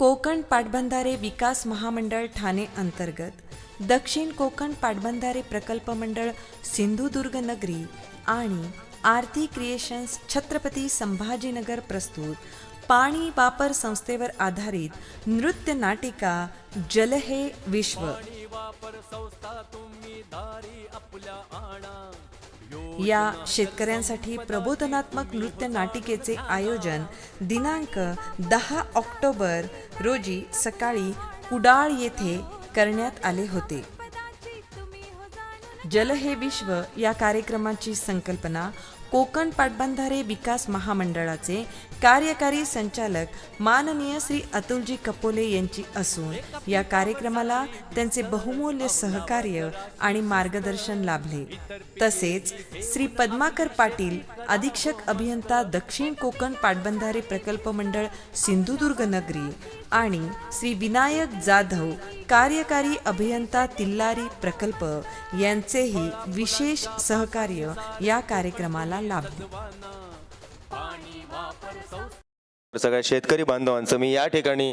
कोकण पाटबंधारे विकास महामंडळ ठाणे अंतर्गत दक्षिण कोकण पाटबंधारे प्रकल्प मंडळ सिंधुदुर्ग नगरी आणि आरती क्रिएशन्स छत्रपती संभाजीनगर प्रस्तुत पाणी वापर संस्थेवर आधारित नृत्य नाटिका जल हे विश्व या शेतकऱ्यांसाठी प्रबोधनात्मक नृत्य नाटिकेचे आयोजन दिनांक 10 ऑक्टोबर रोजी सकाळी कुडाळ येथे करण्यात आले होते. जल हे विश्व या कार्यक्रमाची संकल्पना कोकण पाटबंधारे विकास महामंडळाचे कार्यकारी संचालक माननीय श्री अतुलजी कपोले यांची असून या कार्यक्रमाला त्यांचे बहुमूल्य सहकार्य आणि मार्गदर्शन लाभले. तसेच श्री पद्माकर पाटील अधीक्षक अभियंता दक्षिण कोकण पाटबंधारे प्रकल्प मंडळ सिंधुदुर्ग नगरी आणि श्री विनायक जाधव कार्यकारी अभियंता तिल्लारी प्रकल्प यांचेही विशेष सहकार्य या कार्यक्रमाला लाभले. सगळ्या शेतकरी बांधवांचं मी या ठिकाणी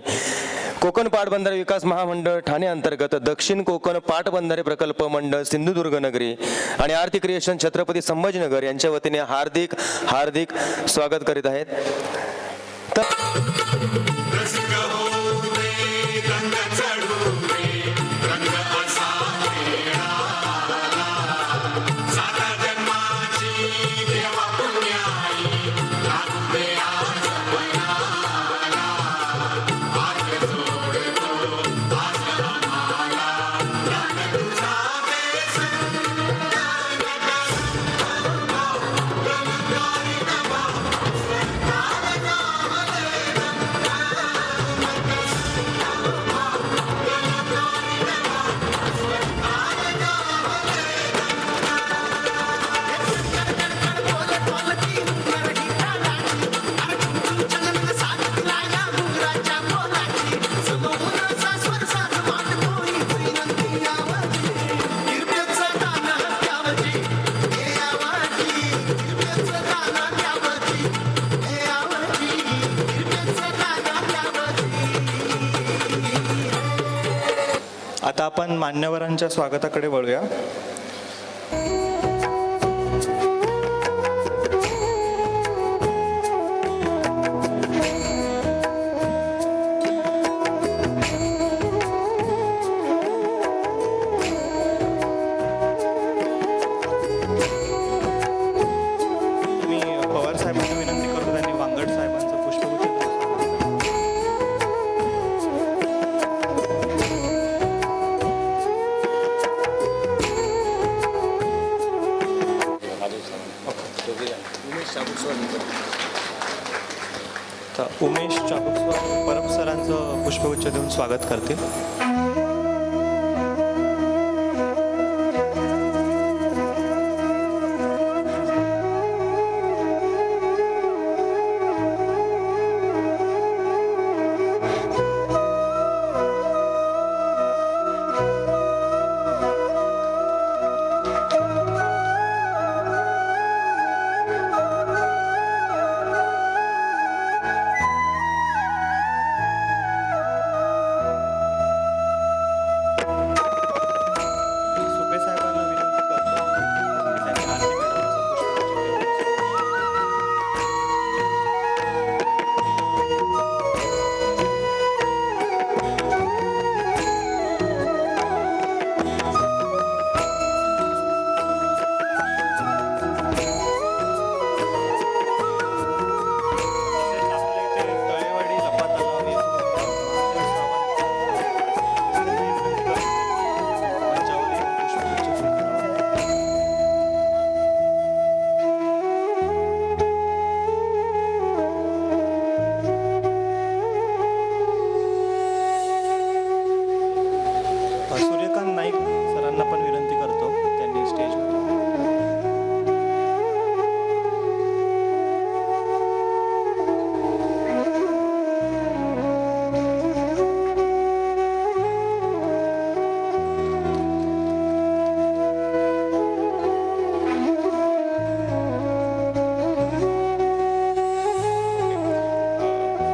कोकण पाटबंधारे विकास महामंडळ ठाणे अंतर्गत दक्षिण कोकण पाटबंधारे प्रकल्प मंडळ सिंधुदुर्ग नगरी आणि आरती क्रिएशन छत्रपती संभाजीनगर यांच्या वतीने हार्दिक हार्दिक स्वागत करीत आहेत. आता आपण मान्यवरांच्या स्वागताकडे वळूया. मी पवार साहेबांना विनंती करतो त्यांनी वांगड साहेबांचं पुष्पगुच्छ उमेश चाबुकस्वार परब सरांचं पुष्पगुच्छ देऊन स्वागत करतील.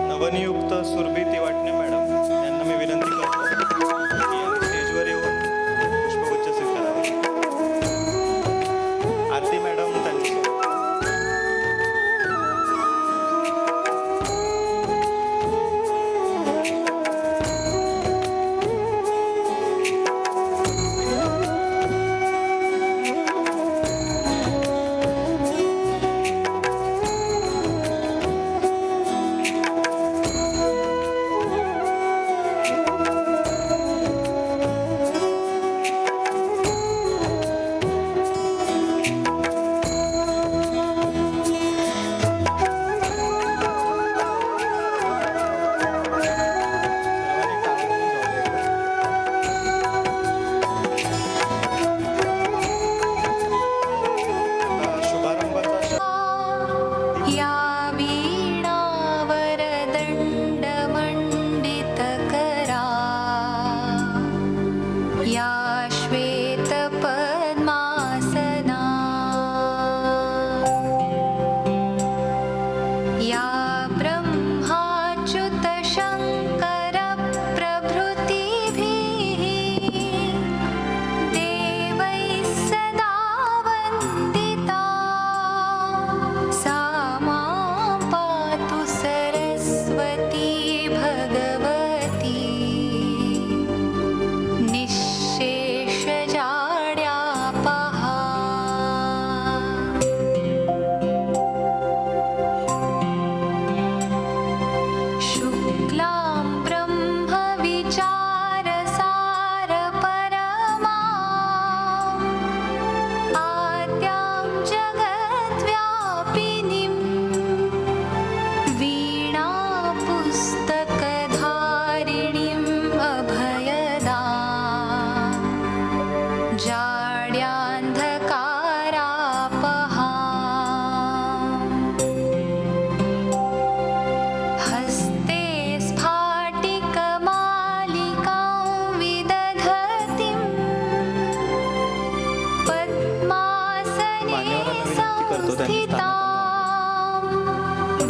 नवनियुक्त सुरभी तिवाटणे मॅडम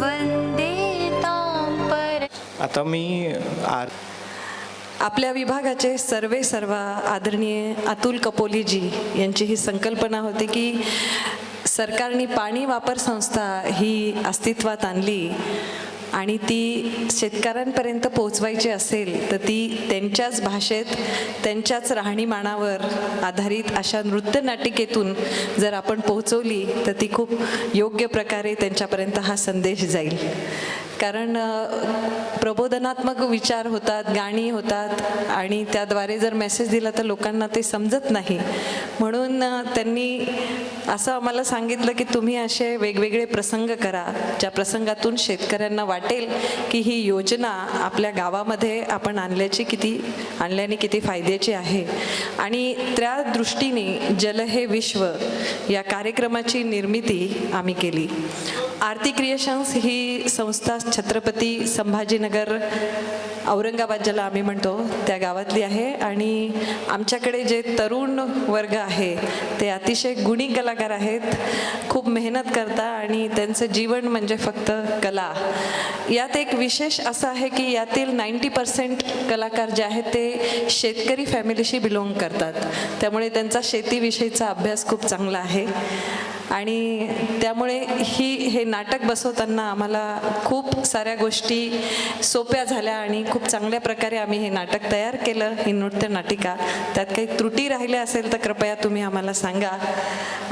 वन्दे तां पर आता मी आपल्या विभागाचे सर्व आदरणीय अतुल कपोलेजी यांची ही संकल्पना होती की सरकारने पाणी वापर संस्था ही अस्तित्वात आणली आणि ती शेतकऱ्यांपर्यंत पोहोचवायची असेल तर ती त्यांच्याच भाषेत त्यांच्याच राहणीमानावर आधारित अशा नृत्यनाटिकेतून जर आपण पोहोचवली तर ती खूप योग्य प्रकारे त्यांच्यापर्यंत हा संदेश जाईल. कारण प्रबोधनात्मक विचार होतात, गाणी होतात आणि त्याद्वारे जर मेसेज दिला तर लोकांना ते समजत नाही. म्हणून त्यांनी असं आम्हाला सांगितलं की तुम्ही असे वेगवेगळे प्रसंग करा ज्या प्रसंगातून शेतकऱ्यांना वाटेल की ही योजना आपल्या गावामध्ये आपण आणल्याने किती फायद्याची आहे. आणि त्या दृष्टीने जल हे विश्व या कार्यक्रमाची निर्मिती आम्ही केली. आरती क्रिएशन्स ही संस्था छत्रपती संभाजीनगर औरंगाबाद ज्याला आम्ही म्हणतो त्या गावातली आहे आणि आमच्याकडे जे तरुण वर्ग आहे ते अतिशय गुणी कलाकार आहेत, खूप मेहनत करतात आणि त्यांचं जीवन म्हणजे फक्त कला. यात एक विशेष असं आहे की यातील 90% कलाकार जे आहेत ते शेतकरी फॅमिलीशी बिलॉंग करतात, त्यामुळे त्यांचा शेतीविषयीचा अभ्यास खूप चांगला आहे. आणि त्यामुळे हे नाटक बसवताना आम्हाला खूप साऱ्या गोष्टी सोप्या झाल्या आणि खूप चांगल्या प्रकारे आम्ही हे नाटक तयार केलं, ही नृत्य नाटिका. त्यात काही त्रुटी राहिल्या असेल तर कृपया तुम्ही आम्हाला सांगा.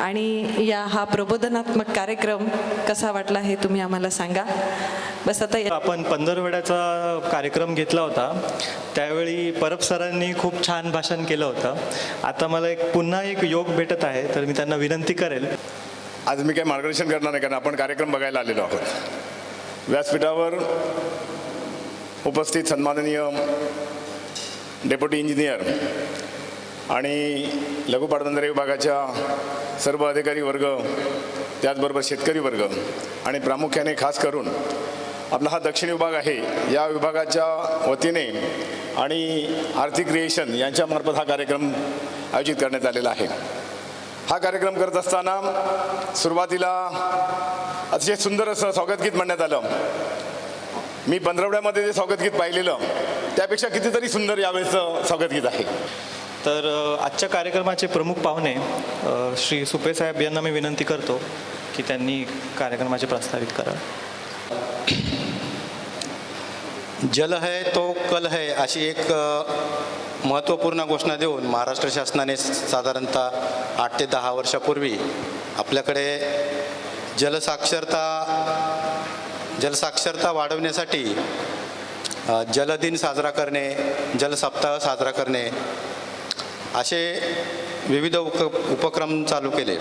आणि हा प्रबोधनात्मक कार्यक्रम कसा वाटला हे तुम्ही आम्हाला सांगा. बस आता आपण पंधरवड्याचा कार्यक्रम घेतला होता त्यावेळी परब सरांनी खूप छान भाषण केलं होतं. आता मला पुन्हा एक योग भेटत आहे तर मी त्यांना विनंती करेल. आज मी काही मार्गदर्शन करणार नाही कारण आपण कार्यक्रम बघायला आलेलो आहोत. व्यासपीठावर उपस्थित सन्माननीय डेप्युटी इंजिनियर आणि लघु पाटबंधारे विभागाच्या सर्व अधिकारी वर्ग, त्याचबरोबर शेतकरी वर्ग आणि प्रामुख्याने खास करून आपला हा दक्षिण विभाग आहे, या विभागाच्या वतीने आणि आरती क्रिएशन यांच्यामार्फत हा कार्यक्रम आयोजित करण्यात आलेला आहे. हा कार्यक्रम करत असताना सुरुवातीला अतिशय सुंदर असं स्वागतगीत म्हणण्यात आलं. मी पंधरवड्यामध्ये जे स्वागतगीत पाहिलेलं त्यापेक्षा कितीतरी सुंदर यावेळेचं स्वागतगीत आहे. तर आजच्या कार्यक्रमाचे प्रमुख पाहुणे श्री सुपे साहेब यांना मी विनंती करतो की त्यांनी कार्यक्रमाचे प्रस्तावित करा. जल है तो कल है अशी एक महत्त्वपूर्ण घोषणा देऊन महाराष्ट्र शासनाने साधारणतः 8 ते 10 वर्षापूर्वी आपल्याकडे जलसाक्षरता वाढवण्यासाठी जलदिन साजरा करणे, जलसप्ताह साजरा करणे असे विविध उपक्रम चालू केले.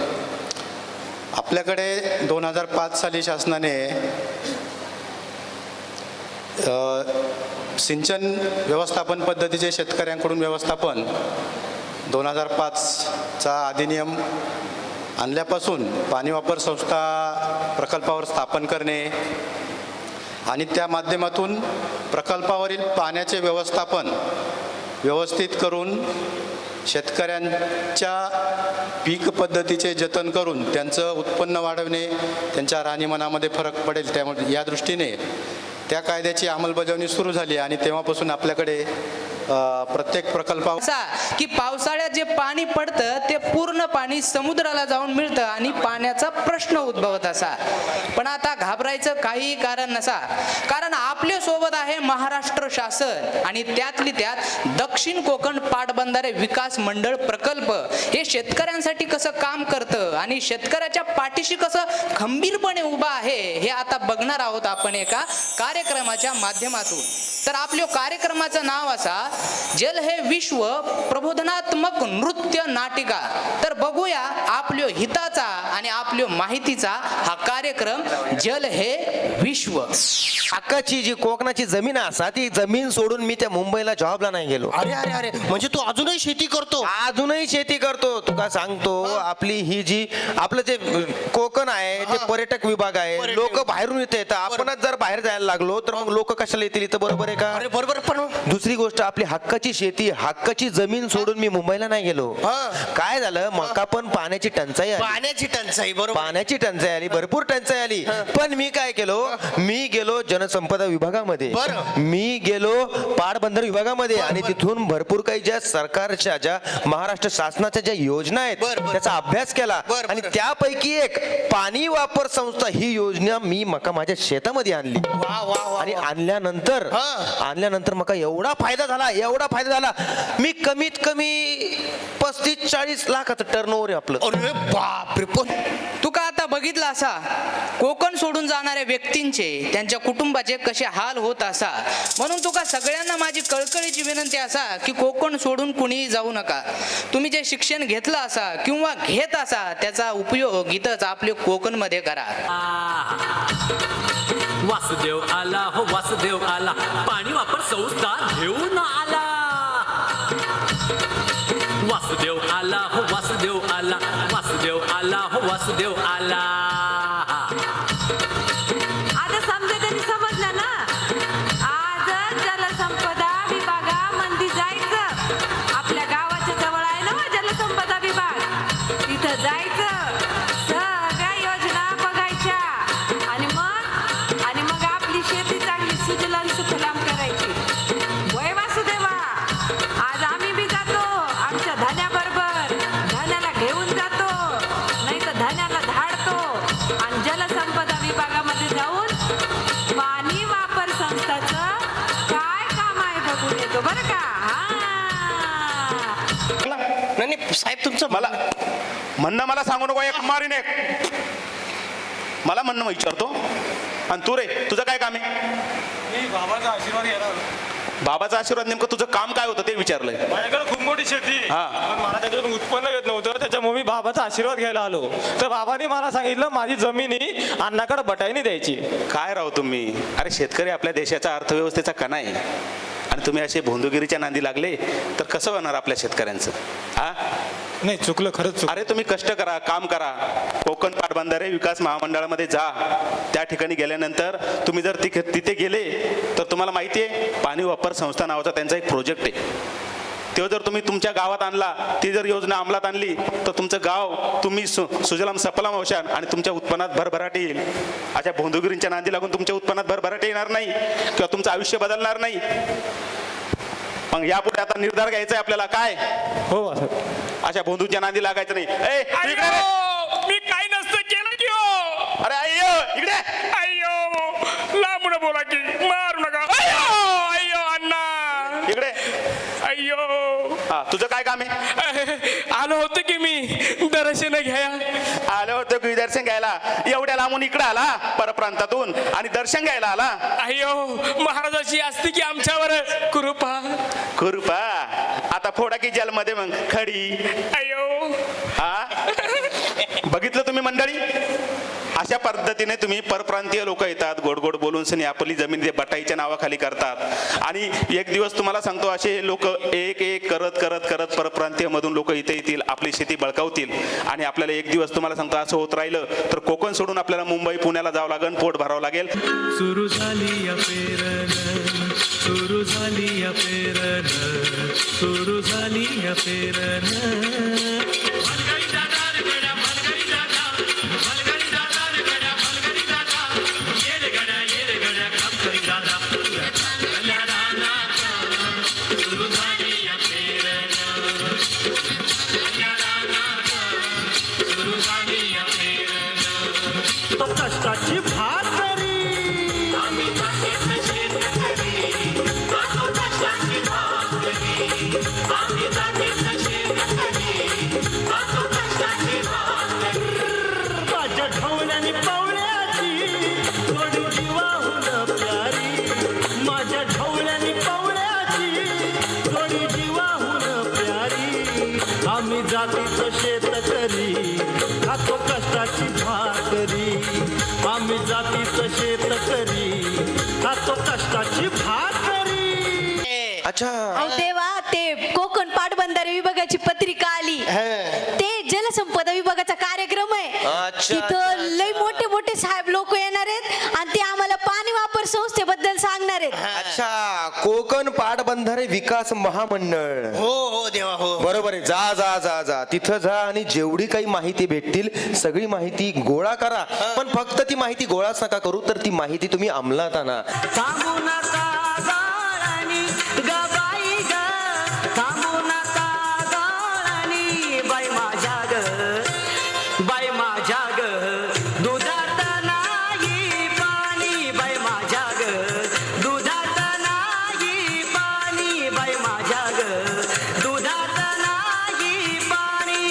आपल्याकडे 2005 साली शासनाने सिंचन व्यवस्थापन पद्धतीचे शेतकऱ्यांकडून व्यवस्थापन 2005चा अधिनियम आणल्यापासून पाणी वापर संस्था प्रकल्पावर स्थापन करणे आणि त्या माध्यमातून प्रकल्पावरील पाण्याचे व्यवस्थापन व्यवस्थित करून शेतकऱ्यांच्या पीक पद्धतीचे जतन करून त्यांचं उत्पन्न वाढवणे, त्यांच्या राहणीमानामध्ये फरक पडेल त्यामुळे या दृष्टीने त्या कायद्याची अंमलबजावणी सुरू झाली आणि तेव्हापासून आपल्याकडे प्रत्येक प्रकल्पावर की पावसाळ्यात जे पाणी पडतं ते पूर्ण पाणी समुद्राला जाऊन मिळतं आणि पाण्याचा प्रश्न उद्भवत असा. पण आता घाबरायचं काही कारण नसा, कारण आपल्या सोबत आहे महाराष्ट्र शासन आणि त्यातली त्यात दक्षिण कोकण पाटबंधारे विकास मंडळ प्रकल्प हे शेतकऱ्यांसाठी कसं काम करतं आणि शेतकऱ्याच्या पाठीशी कसं खंबीरपणे उभा आहे हे आता बघणार आहोत आपण एका कार्यक्रमाच्या माध्यमातून. तर आपल्या कार्यक्रमाचं नाव असा जल हे विश्व प्रबोधनात्मक नृत्य नाटिका. तर बघूया आपल्या हिताचा आणि आपल्या माहितीचा हा कार्यक्रम जल हे विश्व. अक्काची जी कोकणाची जमीन असा ती जमीन सोडून मी त्या मुंबईला जॉबला नाही गेलो. अरे अरे अरे म्हणजे तू अजूनही शेती करतो? अजूनही शेती करतो. तुका सांगतो आपली ही जी आपलं जे कोकण आहे ते पर्यटक विभाग आहे, लोक बाहेरून येते. तर आपणच जर बाहेर जायला लागलो तर मग लोक कशाला येतील इथं, बरोबर आहे का? अरे बरोबर, पण दुसरी गोष्ट, आपली हक्काची शेती, हक्काची जमीन सोडून मी मुंबईला नाही गेलो. हा. काय झालं, मका पण पाण्याची टंचाई आली. पाण्याची टंचाई, बरोबर. पाण्याची टंचाई आली, भरपूर टंचाई आली. पण मी काय केलो, मी गेलो जनसंपदा विभागामध्ये, बरं. मी गेलो पाटबंधारे विभागामध्ये, आणि तिथून भरपूर काही ज्या सरकारच्या, ज्या महाराष्ट्र शासनाच्या ज्या योजना आहेत बरं. त्याचा अभ्यास केला. बरं. आणि त्यापैकी एक पाणी वापर संस्था ही योजना मी मका माझ्या शेतामध्ये आणली. वा वा वा आणि वा. आणल्यानंतर मका एवढा फायदा झाला, मी कमीत कमी 35-40 लाखाचं टर्नओव्हर आहे आपलं. अरे बापरे, पण तू का आता बघितलं असा कोकण सोडून जाणाऱ्या व्यक्तींचे, त्यांच्या कुटुंबाचे कसे हाल होत असा. म्हणून तुका सगळ्यांना माझी कळकळीची विनंती असा की कोकण सोडून कुणीही जाऊ नका. तुम्ही जे शिक्षण घेतलं असा किंवा घेत असा त्याचा उपयोग इथंच आपले कोकण मध्ये करा. वासुदेव आला हो वासुदेव आला, पाणी वापर संस्था घेऊन आला. वासुदेव आला हो वासुदेव आला, वासुदेव आला हो वासुदेव आला. आता समजा तरी समजलं ना. आज जलसंपदा विभागामध्ये जायचं. आपल्या गावाच्या जवळ आहे ना जलसंपदा विभाग, तिथं जायचं, सगळ्या योजना बघायच्या, आणि मग आपली शेती चांगली सुजलाम सुफलाम करायची. वय वासुदेवा, आज आम्ही बी जातो आमच्या धन्याबरोबर. धन्याला घेऊन जातो, नाही तर धन्याला धाडतो, आणि जलसंपदा विभागामध्ये जाऊन पाणी वापर संस्थाचं काय काम आहे बघून येतो बरं का. नाही नाही, साहेब तुमचं मला सांगू नको, एक मारीन एक. मला म्हणणं विचारतो, आणि तू रे, तुझं काय काम आहे? मी बाबाचा आशीर्वाद घ्यायला आलो. बाबाचा आशीर्वाद, नेमकं तुझं काम काय होतं ते विचारलंय. माझ्याकडे खूप मोठी शेती, हा. पण मला त्याच्यातून उत्पन्न येत नव्हतं, त्याच्यामुळे मी बाबाचा आशीर्वाद घ्यायला आलो. तर बाबाने मला सांगितलं माझी जमीन ही अण्णाकडे बटाईने द्यायची. काय राव तुम्ही, अरे शेतकरी आपल्या देशाच्या अर्थव्यवस्थेचा कणा आहे, आणि तुम्ही असे भोंदूगिरीच्या नांदी लागले तर कसं होणार आपल्या शेतकऱ्यांचं? हा, नाही चुकलं, खरंच चुकलं. अरे तुम्ही कष्ट करा, काम करा. कोकण पाटबंधारे विकास महामंडळामध्ये जा. त्या ठिकाणी गेल्यानंतर तुम्ही जर तिथे गेले तर तुम्हाला माहिती आहे, पाणी वापर संस्था नावाचा त्यांचा एक प्रोजेक्ट आहे. तो जर तुम्ही तुमच्या गावात आणला, ती जर योजना अंमलात आणली, तर तुमचं गाव तुम्ही सुजलाम सफलाम होशाल, आणि तुमच्या उत्पन्नात भरभराट येईल. अशा भोंदूगिरींच्या नांदी लागून तुमच्या उत्पन्नात भरभराट येणार नाही, किंवा तुमचं आयुष्य बदलणार नाही. मग यापुढे आता निर्धार घ्यायचा आहे आपल्याला. काय? हो असं अशा बोंधूच्या नांदी लागायचं नाही. ए, तू इकडे रे. मी काय नसतं केलं की हो. अरे अय्यो, इकडे. अय्यो, लांबून बोला की, मारू नका. अय्यो अय्यो अण्णा, इकडे. अय्यो. हा, तुझं काय काम आहे? आलो होतो की मी दर्शन घ्याया. आलं होतं की दर्शन घ्यायला? एवढ्या लांबून इकडे आला परप्रांतातून, आणि दर्शन घ्यायला आला? अय्यो, महाराजाची असते की आमच्यावर कृपा. कृपा? आता फोडा की जलमध्ये मग खडी. अय्यो. हा, बघितलं तुम्ही मंडळी, अशा पद्धतीने तुम्ही परप्रांतीय लोक येतात, गोड गोड बोलून सनी आपली जमीन ते बटाईच्या नावाखाली करतात. आणि एक दिवस तुम्हाला सांगतो, असे लोक एक एक करत करत करत परप्रांतीय मधून लोक इथे येतील, आपली शेती बळकावतील, आणि आपल्याला एक दिवस तुम्हाला सांगतो असं होत राहिलं तर कोकण सोडून आपल्याला मुंबई पुण्याला जावं लागेल, पोट भरावं लागेल. सुरू झाली या पेरण, सुरू झाली या पेरण, सुरू झाली या पेरण. कष्टाची भाकरी माझ्या ढवळ्यानी पावळ्याची थोडी जीवाहून प्यारी. माझ्या ढवळ्यानी पावळ्याची थोडी जीवाहून प्यारी. आम्ही जातीचं शेतकरी खातो कष्टाची भाकरी. आम्ही जातीचं शेतकरी खातो कष्टाची भाकरी. अच्छा, अहो तेव्हा ते कोकण पाटबंधारे विभागाची पत्रिका आली, ते जलसंपदा विभागाचा कार्यक्रम आहे. अच्छा, तिथं लय मोठे मोठे साहेब लोक येणार आहेत आणि ते आम्हाला पाणी वापर संस्थेबद्दल सांगणार आहेत. अच्छा, कोकण पाटबंधारे विकास महामंडळ. हो हो देवा हो. बरोबर आहे. जा जा जा जा तिथं जा आणि जेवढी काही माहिती भेटतील सगळी माहिती गोळा करा. पण फक्त ती माहिती गोळाच नका करू, तर ती माहिती तुम्ही अंमलात आणा. थांबू नका गाळणी ग बाई ग, थांबू नका गाळणी बाई माझ्या ग, बाई माझ्या ग, दुधात नाही पाणी बाई माझ्या ग, दुधात नाही पाणी बाई माझ्या ग, दुधात नाही पाणी.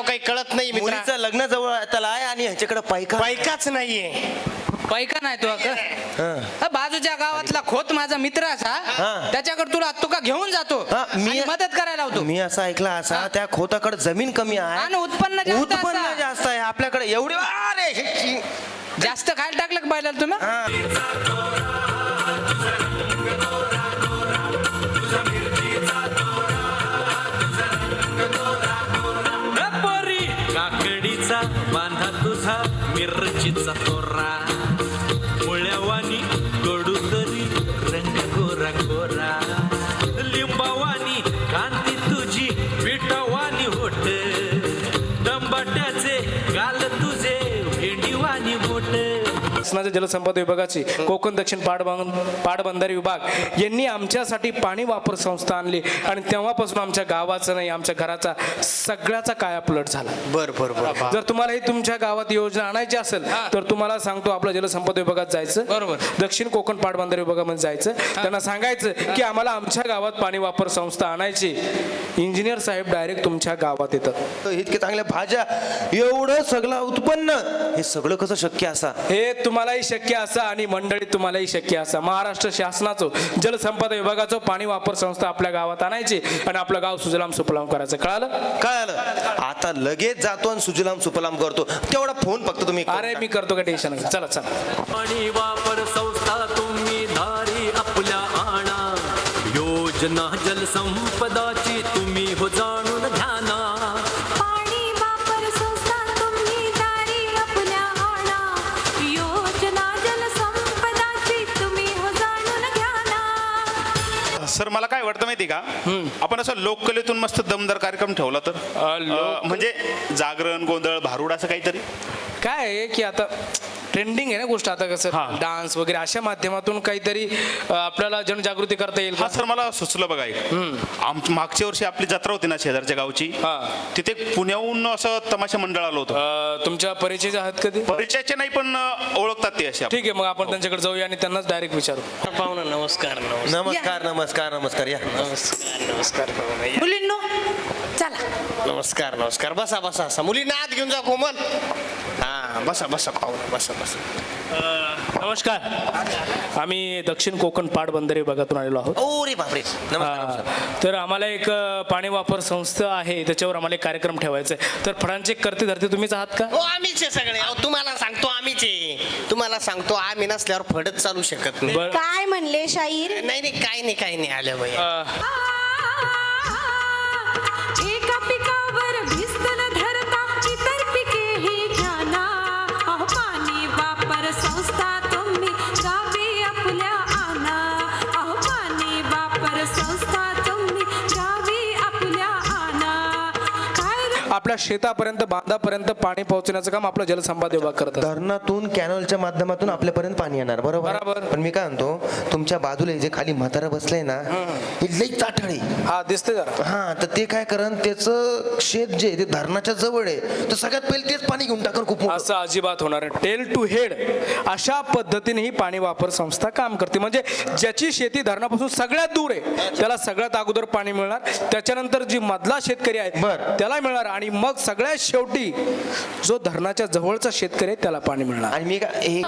काही कळत नाही मित्रा. मुलीचं लग्न जवळ त्याला आहे आणि ह्याच्याकडे पैका पैकाच नाहीये. पैका नाही तुला बाजूच्या गावातला खोत माझा मित्र असा, त्याच्याकडे तू का घेऊन जातो आणि मदत करायला होतो. मी असं ऐकलं असा त्या खोताकडे जमीन कमी आहे आणि उत्पन्न जास्त उत्पन्न असं. जास्त आहे आपल्याकडे एवढे. अरे जास्त खायला टाकलं का पाहिलं तुम्ही? परी काकडीचा बांधा तुझा मिरचीचा तोरा, मुळ्यावानी कडू तरी रंग गोरा गोरा, लिंबावानी कांती तुझी पिठावानी होट, दंबाट्याचे गाल तुझे भेंडीवानी बोट. शासनाच्या जलसंपदा विभागाची कोकण दक्षिण पाटबंधारे विभाग यांनी आमच्यासाठी पाणी वापर संस्था आणली आणि तेव्हापासून आमच्या गावाचा नाही आमच्या घराचा सगळ्याचा कायापलट झाला. बर बर बर. जर तुम्हालाही तुमच्या गावात योजना आणायची असेल तर तुम्हाला सांगतो आपल्या जलसंपदा विभागात जायचं. बरोबर. दक्षिण कोकण पाटबंधारे विभागामध्ये जायचं. त्यांना सांगायचं की आम्हाला आमच्या गावात पाणी वापर संस्था आणायची. इंजिनियर साहेब डायरेक्ट तुमच्या गावात येतात. इतके चांगल्या भाज्या, एवढं सगळं उत्पन्न, हे सगळं कसं शक्य असा? हे तुम्हालाही शक्य असा आणि मंडळी तुम्हालाही शक्य असा. महाराष्ट्र शासनाचं जलसंपदा विभागाचं पाणी वापर संस्था आपल्या गावात आणायची आणि आपलं गाव सुजलाम सुफलाम करायचं. कळालं? आता लगेच जातो आणि सुजलाम सुफलाम करतो. तेवढा फोन फक्त तुम्ही करून अरे मी करतो का टेन्शन. चला चला. पाणी वापर संस्था तुम्ही धारी आपल्या आणा, योजना जलसंपदाची तुम्ही हो जाणून घ्या ना. पाणी वापर संस्था तुम्ही दारी आपल्या आणा, योजना जलसंपदाची तुम्ही हो जाणून घ्या ना. सर मला काय वाटतं माहिती का, आपण असं लोककलेतून मस्त दमदार कार्यक्रम ठेवला तर म्हणजे जागरण, गोंधळ, भारुड असं काहीतरी. काय आहे की आता ट्रेंडिंग आहे ना गोष्ट. आता कसं डान्स वगैरे अशा माध्यमातून काहीतरी आपल्याला जनजागृती करता येईल हा का? सर मला सुचलं बघा एक. मागच्या वर्षी आपली जत्रा होती ना शेजारच्या गावची, तिथे पुण्याहून असं तमाशा मंडळ आलं होतं. तुमच्या परिचय आहेत कधी? परिचयाचे नाही पण ओळखतात ते असे. ठीक आहे मग आपण त्यांच्याकडे जाऊया आणि त्यांनाच डायरेक्ट विचारू. पाहुणा नमस्कार. नमस्कार नमस्कार नमस्कार. या नमस्कार. मुलींनो चला. नमस्कार नमस्कार. बसा बसा बसा. मुलींना आत घेऊन जा कोमल. हा बसा बसा पाहुणा बसा बसा. नमस्कार. आम्ही दक्षिण कोकण पाटबंधारे विभागातून आलेलो आहोत. ओ रे बापरे. नमस्कार. तर आम्हाला एक पाणी वापर संस्था आहे, त्याच्यावर आम्हाला एक कार्यक्रम ठेवायचा आहे. तर फळांचे करते धरते तुम्हीच आहात का? हो आम्हीच आहे सगळे. अहो, तुम्हाला सांगतो आम्हीच आहे. तुम्हाला सांगतो आम्ही नसल्यावर फडच चालू शकत नाही. बरं. काय म्हणले शाहीर? नाही नाही काही नाही आलं बाई. एका पिकावर भिस्तन धरता इतर पिकेही घ्याना. अहो पाणी वापर संस्था तुम्ही गावी आपल्या आणा. अहो पाणी वापर संस्था तुम्ही गावी आपल्या आणा. काय रे? आपल्या शेतापर्यंत बांधापर्यंत पाणी पोहोचण्याचं काम आपलं जलसंपदा विभाग करतात. धरणातून कॅनलच्या माध्यमातून आपल्यापर्यंत पाणी येणार. बरोबर. पण मी काय म्हणतो, तुमच्या बाजूला जे खाली म्हातारा बसलंय ना, हे लई चाठळी. हा दिसते जरा. हा तर ते काय करण, त्याचं शेत जे आहे ते धरणाच्या जवळ आहे, तर सगळ्यात पहिले तेच पाणी घेऊन टाकन. खूप मोठं. असं अजिबात होणार आहे. टेल टू हेड अशा पद्धतीने ही पाणी वापर संस्था काम करते. म्हणजे ज्याची शेती धरणापासून सगळ्यात दूर आहे त्याला सगळ्यात अगोदर पाणी मिळणार, त्याच्यानंतर जी मधला शेतकरी आहे त्याला मिळणार आणि मग सगळ्यात शेवटी जो धरणाच्या जवळचा शेतकरी आहे त्याला पाणी मिळणार. आणि मी काय